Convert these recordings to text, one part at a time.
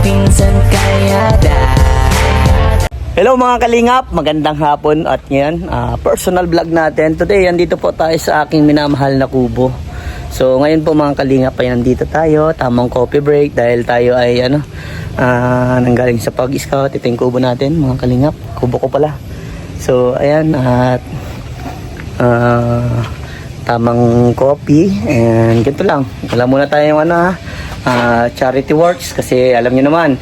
pinsan kaya Hello mga kalingap, magandang hapon at ngayon personal vlog natin. Today, andito po tayo sa aking minamahal na kubo. So ngayon po mga kalingap ay nandito tayo, tamang coffee break dahil tayo ay nanggaling sa pag-scout. Ito yung kubo natin mga kalingap, kubo ko pala. So ayan at tamang coffee and ganito lang. Wala muna tayong charity works kasi alam niyo naman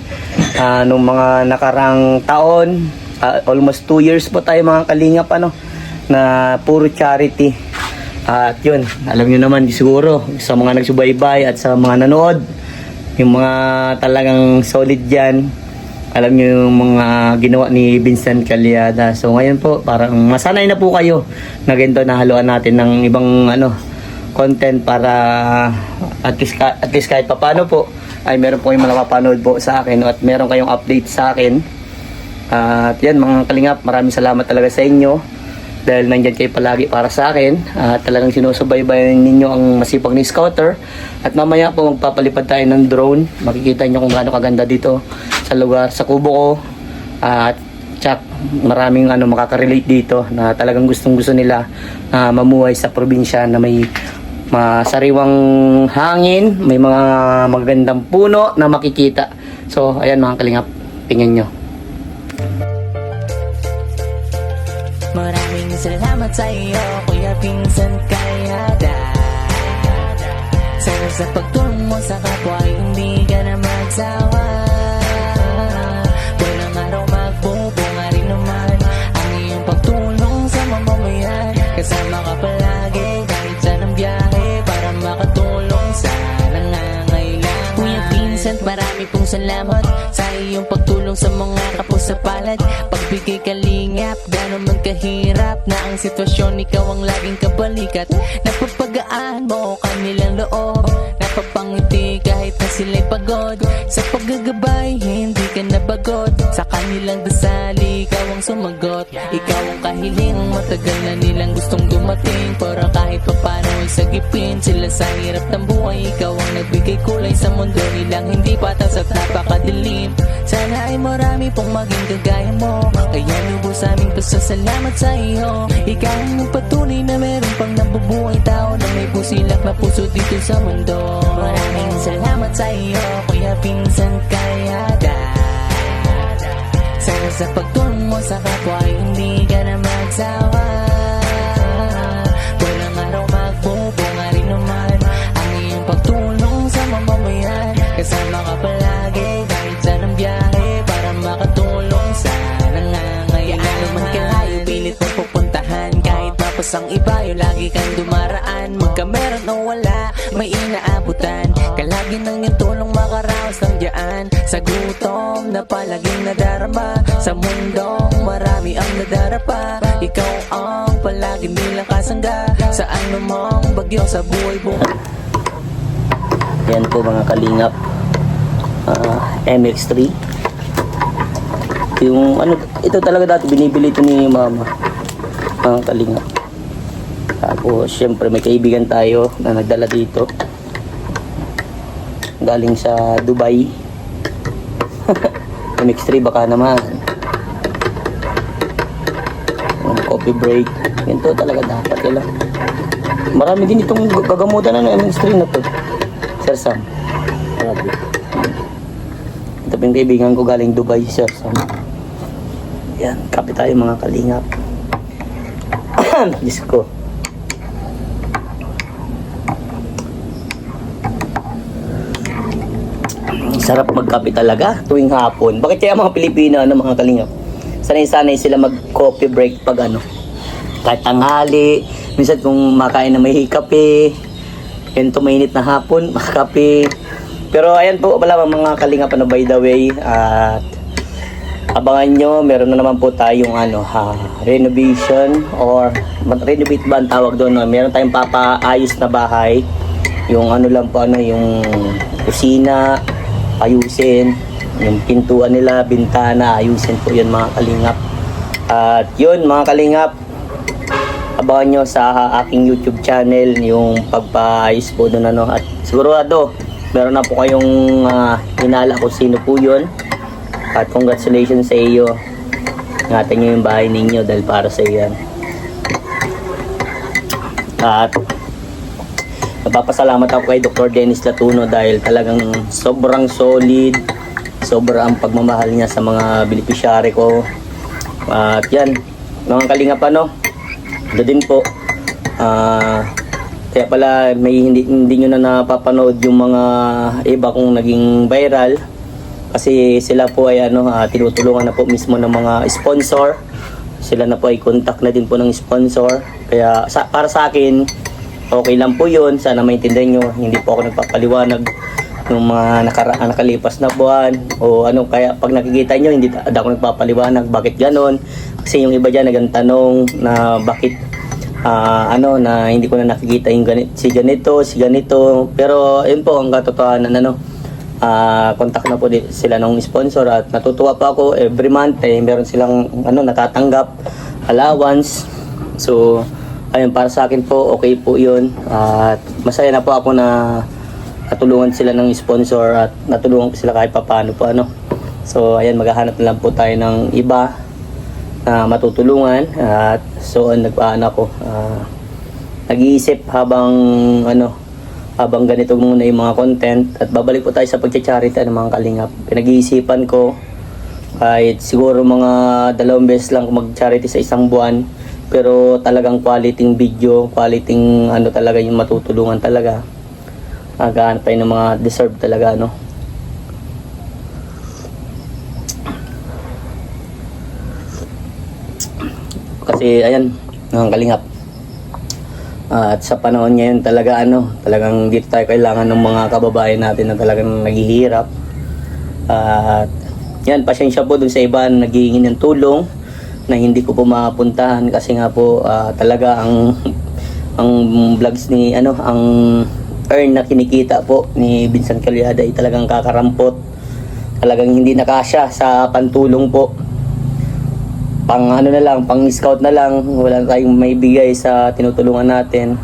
nung mga nakarang taon, almost 2 years po tayo mga kalingap na puro charity. At yun, alam niyo naman siguro sa mga nagsubaybay at sa mga nanood, yung mga talagang solid dyan, alam niyo yung mga ginawa ni Vincent Calyada. So ngayon po, parang masanay na po kayo na ganito, nahaluan natin ng ibang content para at least kahit papano po ay meron po kayong mapapanood po sa akin at meron kayong update sa akin. At yan mga kalingap, maraming salamat talaga sa inyo dahil nandyan kayo palagi para sa akin at talagang sinusubaybayan ninyo ang masipag ni Scouter. At mamaya po magpapalipad tayo ng drone, makikita nyo kung gaano kaganda dito sa lugar, sa kubo ko. At tsak, maraming makaka-relate dito na talagang gustong gusto nila mamuhay sa probinsya na may masariwang hangin, may mga magagandang puno na makikita. So ayan mga kalingap, tingnan nyo. Maraming salamat sa iyo, Kuya Pinsan Kayada. Sana sa pagtulong mo sa kapwa ay hindi ka na magsawa. Walang araw magbubunga rin naman ang iyong pagtulong sa mamamayan. Kasama ka palagi kahit saan ang biyahe para makatulong sa nangangailangan. Kuya Vincent, marami pong salamat sa iyong pagtulong sa mga kapos sa palad. Pagbigay kalingap, gano'n man kahirap na ang sitwasyon, ikaw ang laging kabalikat. Napapagaan mo kanilang loob, napapangiti kahit na sila'y pagod. Sa paggagabay, hindi ka nabagot, sa kanilang dasali, ikaw ang sumagot. Ikaw ang kahiling, matagal na nilang gustong dumating para kahit papano isagipin sila sa hirap ng buhay. Ikaw ang nagbigay kulay sa mundo nilang hindi patas at napakadilim. Sana ay marami pong maging kagaya mo, kaya lubos aming pasasalamat sa iyo. Ikaw ang nagpatunay na meron pang nabubuhay tao na may busilak na puso dito sa mundo. Maraming salamat sa iyo, Kuya Pinsan Kayada. Sana sa pagtulong mo sa kapwa ay hindi ka na magsawa. Walang araw magbubunga rin naman ang iyong pagtulong sa mamamayan. Kasama ka palagi kahit saan ang biyahe para makatulong sa nangangailangan. Ano man kalayo, pilit mong pupuntahan kahit tapos ang iba, yung lagi kang dumaraan. Magka meron o wala, may inaabutan. Kalagi ng iyong tulong makaraos ng diyaan sa gutom na palaging nadarama. Sa mundong marami ang nadarapa, ikaw ang palagi nilang kasangga sa anumang bagyo sa buhay buhay. Yan po mga kalingap, MX3. Yung ito talaga dati binibili ito ni mama, mga kalingap. Tapos syempre may kaibigan tayo na nagdala dito galing sa Dubai. MX3 baka naman. Coffee break, ganito talaga dapat nila. Marami din itong gagamutan MX3 na to, Sir Sam. Grabe. Ito pa yung kaibigan ko galing Dubai, Sir Sam. Yan, kape tayo mga kalingap. Diyos ko. Sarap magkape talaga tuwing hapon. Bakit kaya mga Pilipino, mga kalingap, sanay-sanay sila mag-coffee break pag kahit tanghali, minsan kung makain na may kape, ganito mainit na hapon, makape. Pero ayan po pala mga kalingap, by the way, at abangan nyo, meron na naman po tayong renovation or renovate ba ang tawag doon, meron tayong papaayos na bahay. Yung lang po yung kusina, ayusin, yung pintuan nila, bintana, ayusin po yun mga kalingap. At yun mga kalingap, abangan nyo sa aking YouTube channel yung pagpaayos po doon at sigurado meron na po kayong hinala kung sino po yun. At congratulations sa iyo. Ingatan nyo yung bahay ninyo dahil para sa iyo yan. At nagpapasalamat ako kay Dr. Dennis Latuno dahil talagang sobrang solid, sobrang pagmamahal niya sa mga beneficiary ko. At yan, mga kalingap ano, ito din po. Kaya pala may hindi nyo na napapanood yung mga iba kong naging viral. Kasi sila po ay tinutulungan na po mismo ng mga sponsor. Sila na po ay contact na din po ng sponsor. Kaya para sa akin, okay lang po yun. Sana maintindihan nyo. Hindi po ako nagpapaliwanag ng mga nakalipas na buwan. O kaya pag nakikita nyo, hindi ako nagpapaliwanag. Bakit ganon? Kasi yung iba dyan nagtanong na bakit na hindi ko na nakikita yung si ganito. Pero yun po ang katotohanan contact na po sila ng sponsor at natutuwa pa ako every month meron silang natatanggap allowance. So ayun, para sa akin po okay po yun at masaya na po ako na natulungan sila ng sponsor at natulungan ko sila kahit paano po So ayan, maghahanap na lang po tayo ng iba na matutulungan at so ako nag-iisip habang ganito muna yung mga content at babalik po tayo sa pagcha-charity ng mga kalingap. Pinag-iisipan ko kahit siguro mga 2 beses lang mag-charity sa isang buwan, pero talagang quality video, quality talaga yung matutulungan talaga. Maghahanap tayo ng mga deserve talaga Kasi ayan, mga kalingap. At sa panahon ngayon talaga talagang dito tayo kailangan ng mga kababayan natin na talagang naghihirap. At yan, pasensya po dun sa iba na naghihingi ng tulong na hindi ko po mapuntahan kasi nga po talaga ang vlogs ni ang earn na kinikita po ni Vincent Calyada ay talagang kakarampot. Talagang hindi nakasya sa pantulong po. Pang pang scout na lang, wala na tayong may bigay sa tinutulungan natin.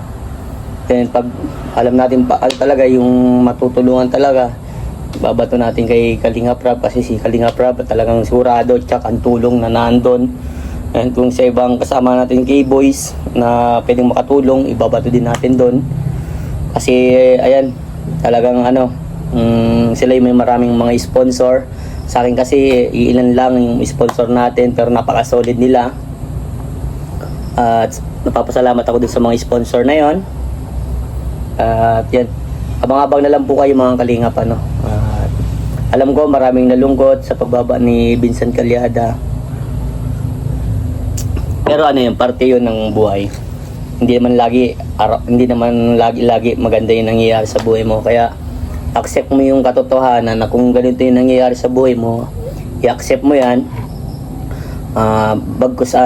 Then pag alam natin talaga yung matutulungan talaga, babato natin kay Kalinga Prab kasi si Kalinga Prab talagang sigurado tsaka ang tulong na nandun. And kung sa ibang kasama natin K-Boys na pwedeng makatulong, ibabato din natin doon. Kasi ayan, talagang sila yung may maraming mga sponsor. Sa akin kasi ilan lang yung sponsor natin pero napaka-solid nila. At napapasalamat ako din sa mga sponsor na yon. At yan, abang-abang na lang po kayo mga kalingap alam ko maraming nalungkot sa pagbaba ni Vincent Calyada. Pero parte yun ng buhay. Hindi naman lagi maganda yung nangyayari sa buhay mo. Kaya accept mo yung katotohanan na kung ganito yung nangyayari sa buhay mo, i-accept mo yan. Bagkus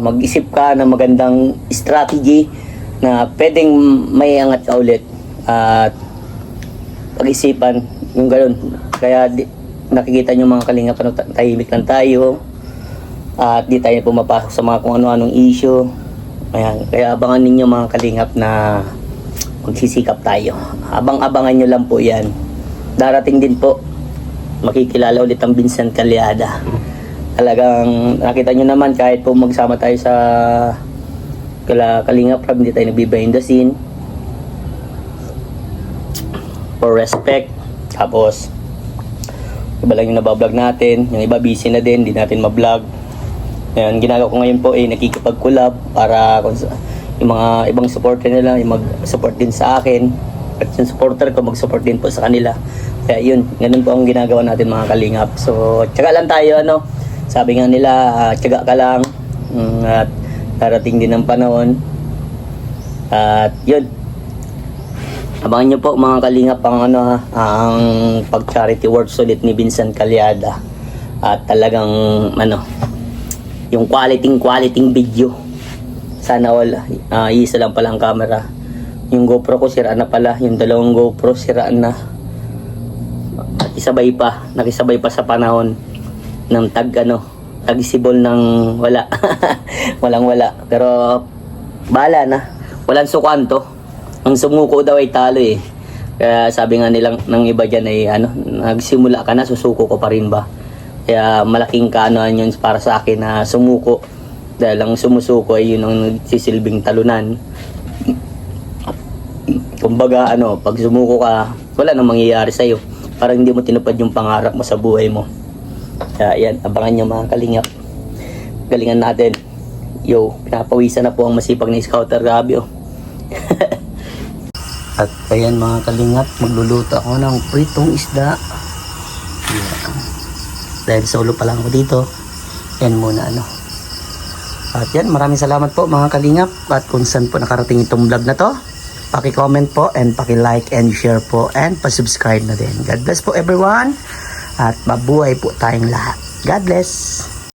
mag-isip ka ng magandang strategy na pwedeng may angat ka ulit at pag-isipan yung gano'n. Kaya nakikita nyo mga kalingap tahimik lang tayo at di tayo pumapasok sa mga kung ano-anong issue. Ayan, kaya abangan ninyo mga kalingap na magsisikap tayo. Abang-abangan nyo lang po yan. Darating din po, makikilala ulit ang Vincent Calyada. Talagang nakita nyo naman kahit po magsama tayo sa Kalinga Prab, hindi tayo nagbe-behind the scene. For respect. Tapos iba lang yung nabablog natin, yung iba busy na din, hindi natin mablog. Ayan, ginagawa ko ngayon po nakikipag-collab para yung mga ibang supporter nila yung mag-support din sa akin at yung supporter ko mag-support din po sa kanila. Kaya yun, ganun po ang ginagawa natin mga kalingap. So tiyaga lang tayo sabi nga nila tiyaga ka lang at darating din ang panahon. At yun, abangan nyo po mga kalingap ang pag-charity works ulit ni Vincent Calyada. At talagang yung quality video. Sana all, isa lang pala ang camera. Yung GoPro ko sira na pala. Yung 2 GoPro sira na. At nakisabay pa sa panahon ng tag-isibol ng wala. Walang wala. Pero bahala na. Walang sukan to. Ang sumuko daw ay talo Kaya sabi nga nilang ng iba dyan ay nagsimula ka na, susuko ko pa rin ba? Kaya malaking kaanoan yun para sa akin na sumuko. Dahil ang sumusuko ay yun ang nagsisilbing talunan. Kumbaga pag sumuko ka, wala nang mangyayari sa'yo. Parang hindi mo tinupad yung pangarap mo sa buhay mo. Kaya yan, abangan nyo mga kalingap. Galingan natin. Yo, pinapawisan na po ang masipag na scouter, grabe oh. At ayan mga kalingap, magluluto ako ng pritong isda. Yan. Dahil solo pa lang ako dito. Yan muna At yan, maraming salamat po mga kalingap. At kung saan po nakarating itong vlog na to, paki-comment po and paki-like and share po and pa-subscribe na din. God bless po everyone. At mabuhay po tayong lahat. God bless.